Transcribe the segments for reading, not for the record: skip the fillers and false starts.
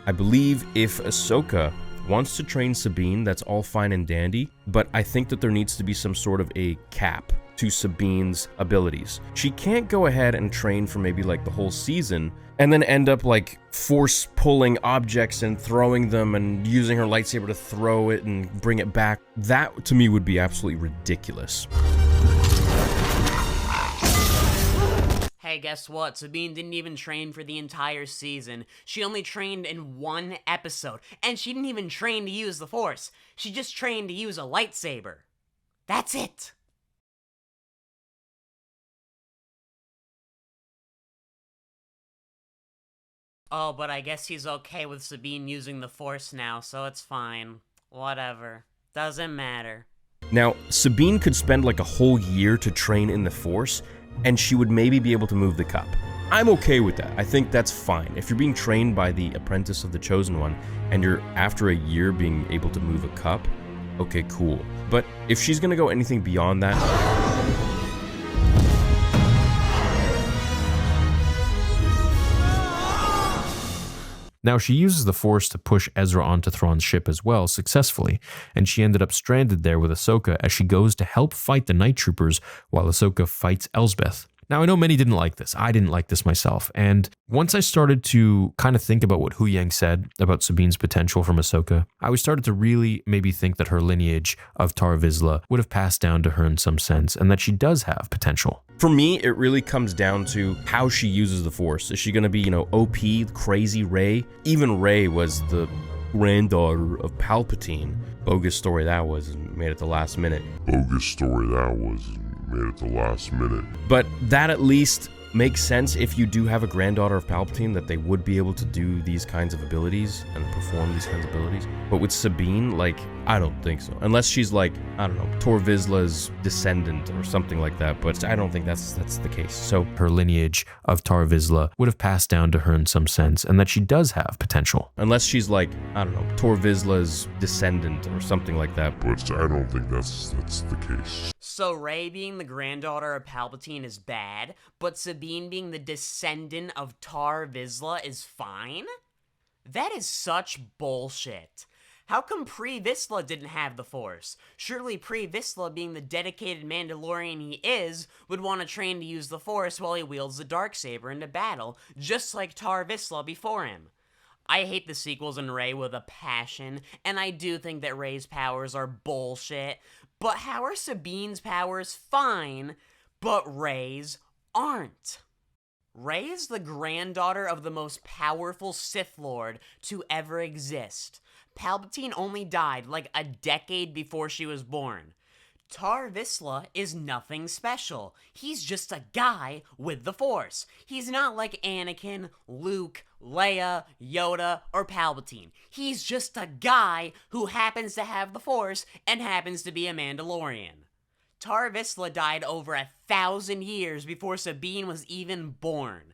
I believe if Ahsoka wants to train Sabine, that's all fine and dandy, but I think that there needs to be some sort of a cap to Sabine's abilities. She can't go ahead and train for maybe like the whole season and then end up like force pulling objects and throwing them and using her lightsaber to throw it and bring it back. That to me would be absolutely ridiculous. Hey, guess what? Sabine didn't even train for the entire season. She only trained in one episode, and she didn't even train to use the Force. She just trained to use a lightsaber. That's it. Oh, but I guess he's okay with Sabine using the Force now, so it's fine. Whatever. Doesn't matter. Now, Sabine could spend like a whole year to train in the Force, and she would maybe be able to move the cup. I'm okay with that. I think that's fine. If you're being trained by the apprentice of the Chosen One, and you're after a year being able to move a cup, okay, cool. But if she's gonna go anything beyond that... Now, she uses the Force to push Ezra onto Thrawn's ship as well, successfully, and she ended up stranded there with Ahsoka as she goes to help fight the Night Troopers while Ahsoka fights Elsbeth. Now, I know many didn't like this. I didn't like this myself. And once I started to kind of think about what Hu Yang said about Sabine's potential from Ahsoka, I started to really maybe think that her lineage of Tar Vizsla would have passed down to her in some sense, and that she does have potential. For me, it really comes down to how she uses the Force. Is she going to be, OP, crazy Rey? Even Rey was the granddaughter of Palpatine. Bogus story that was, and made it the last minute. But that at least makes sense if you do have a granddaughter of Palpatine, that they would be able to do these kinds of abilities and perform these kinds of abilities. But with Sabine, I don't think so. Unless she's Tor Vizsla's descendant or something like that, but I don't think that's the case. So her lineage of Tar Vizsla would have passed down to her in some sense, and that she does have potential. Unless she's Tor Vizsla's descendant or something like that, but I don't think that's the case. So Rey being the granddaughter of Palpatine is bad, but Sabine being the descendant of Tar Vizsla is fine? That is such bullshit. How come Pre Vizsla didn't have the Force? Surely Pre Vizsla, being the dedicated Mandalorian he is, would want to train to use the Force while he wields the Darksaber into battle, just like Tar Vizsla before him. I hate the sequels in Rey with a passion, and I do think that Rey's powers are bullshit, but how are Sabine's powers fine, but Rey's aren't? Rey is the granddaughter of the most powerful Sith Lord to ever exist. Palpatine only died like a decade before she was born. Tar Vizsla is nothing special. He's just a guy with the Force. He's not like Anakin, Luke, Leia, Yoda, or Palpatine. He's just a guy who happens to have the Force and happens to be a Mandalorian. Tar Vizsla died over 1,000 years before Sabine was even born.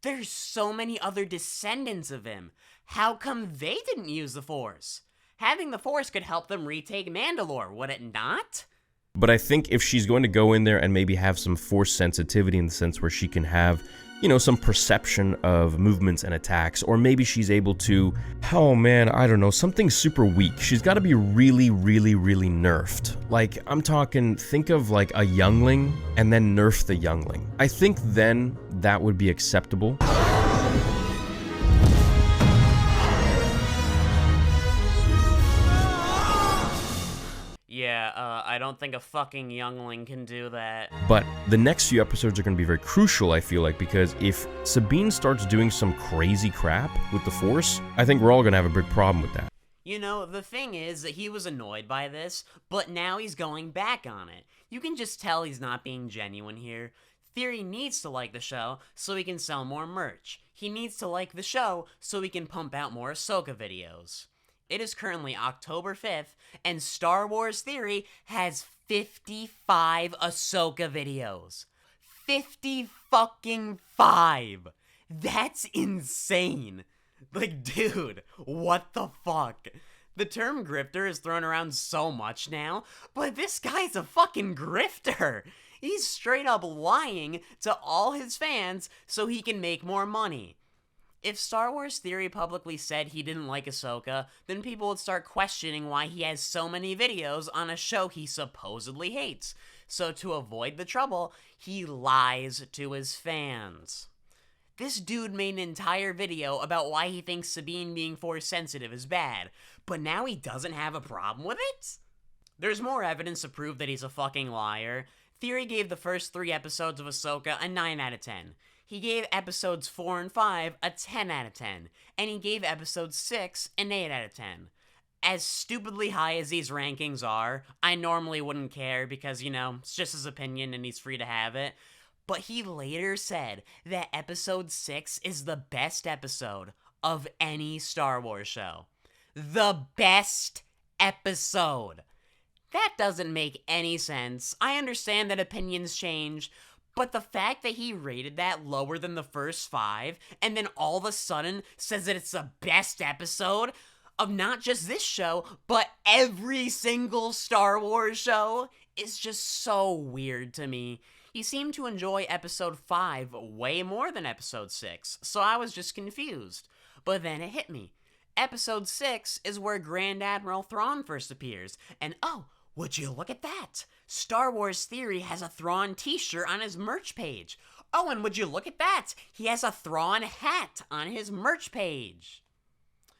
There's so many other descendants of him. How come they didn't use the Force? Having the Force could help them retake Mandalore, would it not? But I think if she's going to go in there and maybe have some Force sensitivity in the sense where she can have, some perception of movements and attacks, or maybe she's able to, something super weak. She's got to be really, really, really nerfed. I'm talking, think of a youngling and then nerf the youngling. I think then that would be acceptable. Yeah, I don't think a fucking youngling can do that. But the next few episodes are going to be very crucial, I feel like, because if Sabine starts doing some crazy crap with the Force, I think we're all going to have a big problem with that. The thing is that he was annoyed by this, but now he's going back on it. You can just tell he's not being genuine here. Theory needs to like the show so he can sell more merch. He needs to like the show so he can pump out more Ahsoka videos. It is currently October 5th, and Star Wars Theory has 55 Ahsoka videos. 50 fucking 5! That's insane! Dude, what the fuck? The term grifter is thrown around so much now, but this guy's a fucking grifter! He's straight up lying to all his fans so he can make more money. If Star Wars Theory publicly said he didn't like Ahsoka, then people would start questioning why he has so many videos on a show he supposedly hates. So to avoid the trouble, he lies to his fans. This dude made an entire video about why he thinks Sabine being Force sensitive is bad, but now he doesn't have a problem with it? There's more evidence to prove that he's a fucking liar. Theory gave the first 3 episodes of Ahsoka a 9 out of 10. He gave episodes 4 and 5 a 10 out of 10, and he gave episode 6 an 8 out of 10. As stupidly high as these rankings are, I normally wouldn't care because, it's just his opinion and he's free to have it. But he later said that episode 6 is the best episode of any Star Wars show. The best episode. That doesn't make any sense. I understand that opinions change, but the fact that he rated that lower than the first 5, and then all of a sudden says that it's the best episode of not just this show, but every single Star Wars show, is just so weird to me. He seemed to enjoy episode 5 way more than episode 6, so I was just confused. But then it hit me. Episode 6 is where Grand Admiral Thrawn first appears, and oh, would you look at that? Star Wars Theory has a Thrawn t-shirt on his merch page. Oh, and would you look at that? He has a Thrawn hat on his merch page.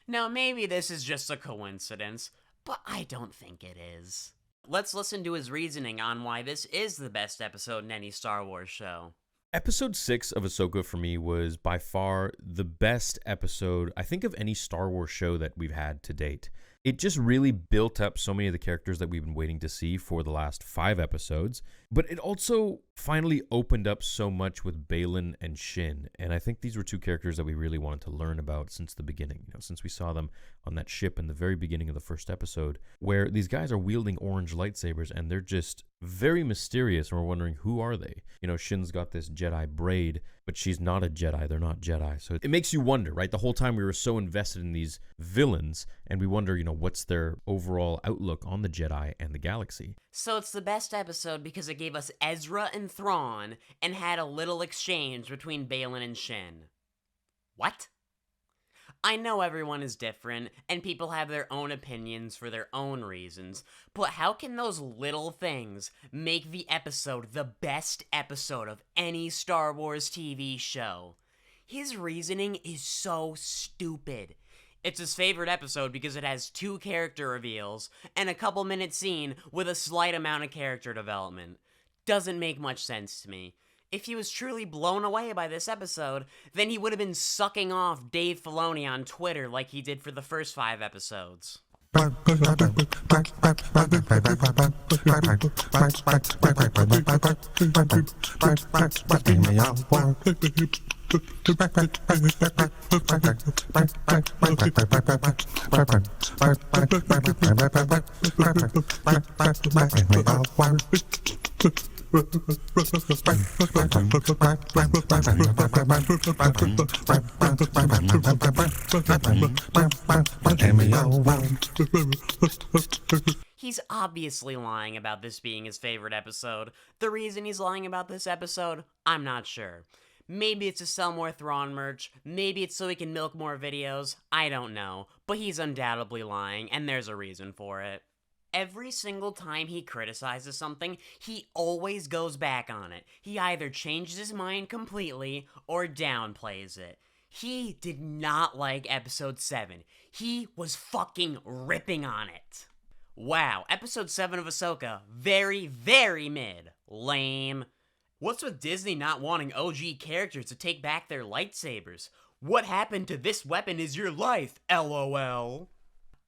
Now, maybe this is just a coincidence, but I don't think it is. Let's listen to his reasoning on why this is the best episode in any Star Wars show. Episode 6 of Ahsoka for me was by far the best episode, I think, of any Star Wars show that we've had to date. It just really built up so many of the characters that we've been waiting to see for the last 5 episodes, but it also finally opened up so much with Baylan and Shin, and I think these were 2 characters that we really wanted to learn about since the beginning, since we saw them on that ship in the very beginning of the first episode, where these guys are wielding orange lightsabers, and they're just very mysterious, and we're wondering, who are they? Shin's got this Jedi braid, but she's not a Jedi. They're not Jedi. So it makes you wonder, right? The whole time we were so invested in these villains, and we wonder, what's their overall outlook on the Jedi and the galaxy. So it's the best episode because it gave us Ezra and Thrawn, and had a little exchange between Baylan and Shin. What? I know everyone is different, and people have their own opinions for their own reasons, but how can those little things make the episode the best episode of any Star Wars TV show? His reasoning is so stupid. It's his favorite episode because it has 2 character reveals and a couple-minute scene with a slight amount of character development. Doesn't make much sense to me. If he was truly blown away by this episode, then he would have been sucking off Dave Filoni on Twitter like he did for the first 5 episodes. He's obviously lying about this being his favorite episode. The reason he's lying about this episode, I'm not sure. Maybe it's to sell more Thrawn merch, maybe it's so he can milk more videos, I don't know. But he's undoubtedly lying, and there's a reason for it. Every single time he criticizes something, he always goes back on it. He either changes his mind completely or downplays it. He did not like episode 7. He was fucking ripping on it. Wow, episode 7 of Ahsoka, very, very mid. Lame. What's with Disney not wanting OG characters to take back their lightsabers? What happened to this weapon is your life, LOL.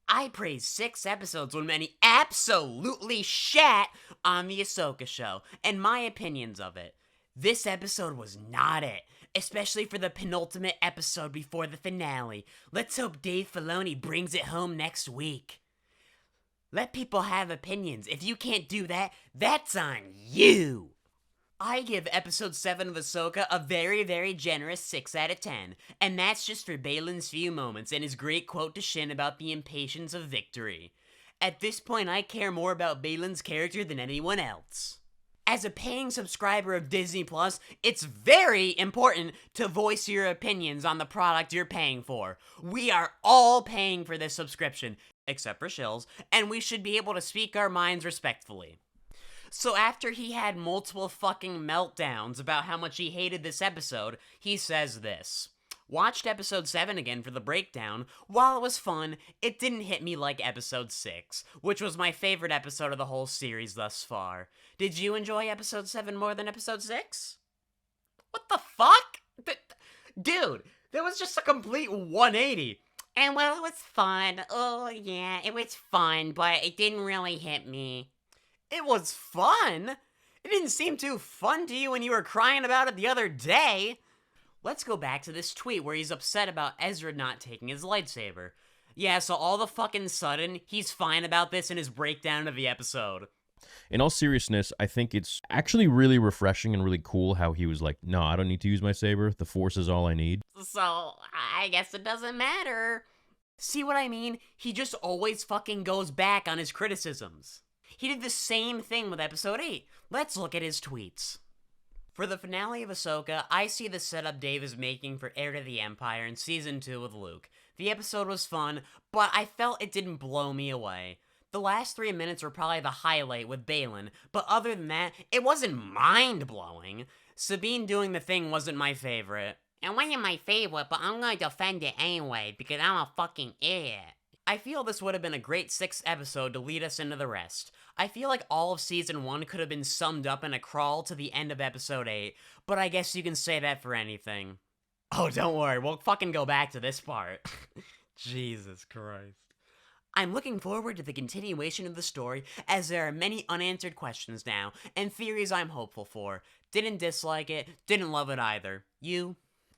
I praised 6 episodes when many absolutely shat on the Ahsoka show, and my opinions of it. This episode was not it, especially for the penultimate episode before the finale. Let's hope Dave Filoni brings it home next week. Let people have opinions. If you can't do that, that's on you. I give episode 7 of Ahsoka a very, very generous 6 out of 10, and that's just for Baylan's few moments and his great quote to Shin about the impatience of victory. At this point, I care more about Baylan's character than anyone else. As a paying subscriber of Disney Plus, it's very important to voice your opinions on the product you're paying for. We are all paying for this subscription, except for Shills, and we should be able to speak our minds respectfully. So after he had multiple fucking meltdowns about how much he hated this episode, he says this. Watched episode 7 again for the breakdown. While it was fun, it didn't hit me like episode 6, which was my favorite episode of the whole series thus far. Did you enjoy episode 7 more than episode 6? What the fuck? Dude, that was just a complete 180. And well, it was fun. Oh, yeah, it was fun, but it didn't really hit me. It was fun? It didn't seem too fun to you when you were crying about it the other day. Let's go back to this tweet where he's upset about Ezra not taking his lightsaber. Yeah, so all the fucking sudden, he's fine about this in his breakdown of the episode. In all seriousness, I think it's actually really refreshing and really cool how he was like, no, I don't need to use my saber. The Force is all I need. So, I guess it doesn't matter. See what I mean? He just always fucking goes back on his criticisms. He did the same thing with episode 8. Let's look at his tweets. For the finale of Ahsoka, I see the setup Dave is making for Heir to the Empire in Season 2 with Luke. The episode was fun, but I felt it didn't blow me away. The last 3 minutes were probably the highlight with Balin, but other than that, it wasn't mind-blowing. Sabine doing the thing wasn't my favorite. It wasn't my favorite, but I'm gonna defend it anyway, because I'm a fucking idiot. I feel this would have been a great 6th episode to lead us into the rest. I feel like all of Season 1 could have been summed up in a crawl to the end of Episode 8, but I guess you can say that for anything. Oh, don't worry, we'll fucking go back to this part. Jesus Christ. I'm looking forward to the continuation of the story, as there are many unanswered questions now, and theories I'm hopeful for. Didn't dislike it, didn't love it either. You?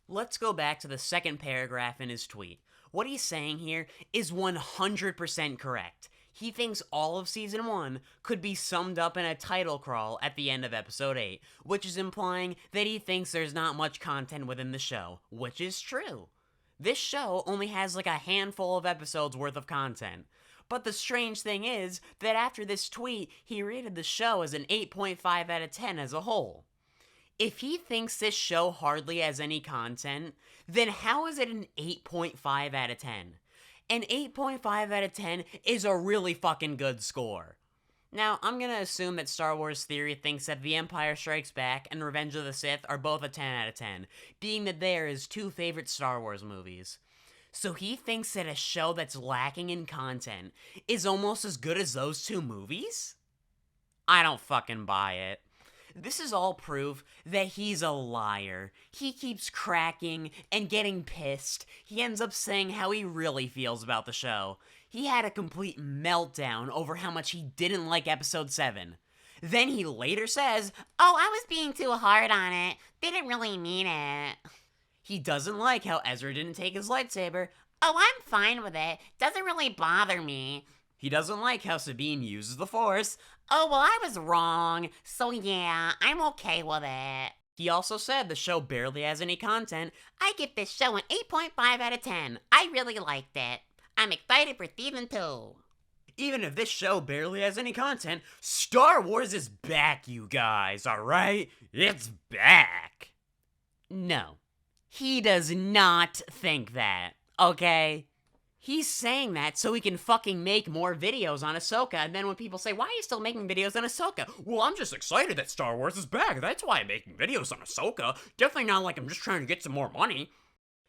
Let's go back to the second paragraph in his tweet. What he's saying here is 100% correct. He thinks all of Season 1 could be summed up in a title crawl at the end of Episode 8, which is implying that he thinks there's not much content within the show, which is true. This show only has like a handful of episodes worth of content. But the strange thing is that after this tweet, he rated the show as an 8.5 out of 10 as a whole. If he thinks this show hardly has any content, then how is it an 8.5 out of 10? An 8.5 out of 10 is a really fucking good score. Now, I'm gonna assume that Star Wars Theory thinks that The Empire Strikes Back and Revenge of the Sith are both a 10 out of 10, being that they are his 2 favorite Star Wars movies. So he thinks that a show that's lacking in content is almost as good as those 2 movies? I don't fucking buy it. This is all proof that he's a liar. He keeps cracking and getting pissed. He ends up saying how he really feels about the show. He had a complete meltdown over how much he didn't like episode 7. Then he later says, "Oh, I was being too hard on it. Didn't really mean it." He doesn't like how Ezra didn't take his lightsaber. "Oh, I'm fine with it. Doesn't really bother me." He doesn't like how Sabine uses the Force. "Oh, well, I was wrong, so yeah, I'm okay with it." He also said the show barely has any content. "I give this show an 8.5 out of 10. I really liked it. I'm excited for Season 2. Even if this show barely has any content, Star Wars is back, you guys, alright? It's back. No, he does not think that, okay? He's saying that so he can fucking make more videos on Ahsoka, and then when people say, why are you still making videos on Ahsoka? Well, I'm just excited that Star Wars is back, that's why I'm making videos on Ahsoka. Definitely not like I'm just trying to get some more money.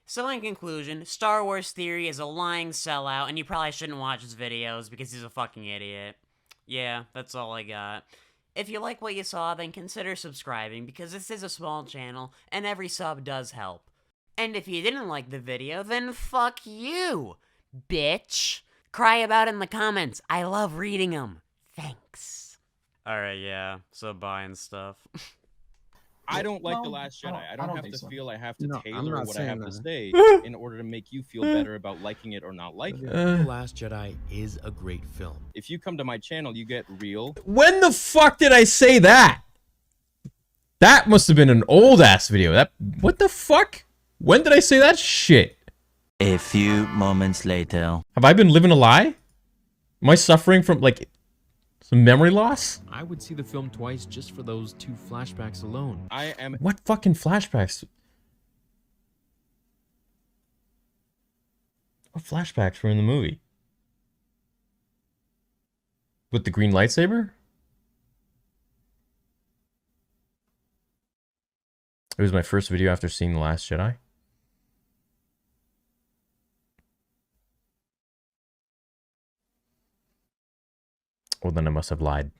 So in conclusion, Star Wars Theory is a lying sellout, and you probably shouldn't watch his videos because he's a fucking idiot. Yeah, that's all I got. If you like what you saw, then consider subscribing, because this is a small channel, and every sub does help. And if you didn't like the video, then fuck you, bitch. Cry about it in the comments. I love reading them. Thanks. Alright, yeah, so bye and stuff. I don't like The Last Jedi. I don't have to feel I have to tailor what I have to say in order to make you feel better about liking it or not liking it. The Last Jedi is a great film. If you come to my channel, you get real. When the fuck did I say that? That must have been an old-ass video. What the fuck? When did I say that shit? A few moments later. Have I been living a lie? Am I suffering from, like, Some memory loss? I would see the film twice just for those 2 flashbacks alone. What fucking flashbacks? What flashbacks were in the movie? With the green lightsaber? It was my first video after seeing The Last Jedi. Well, then I must have lied.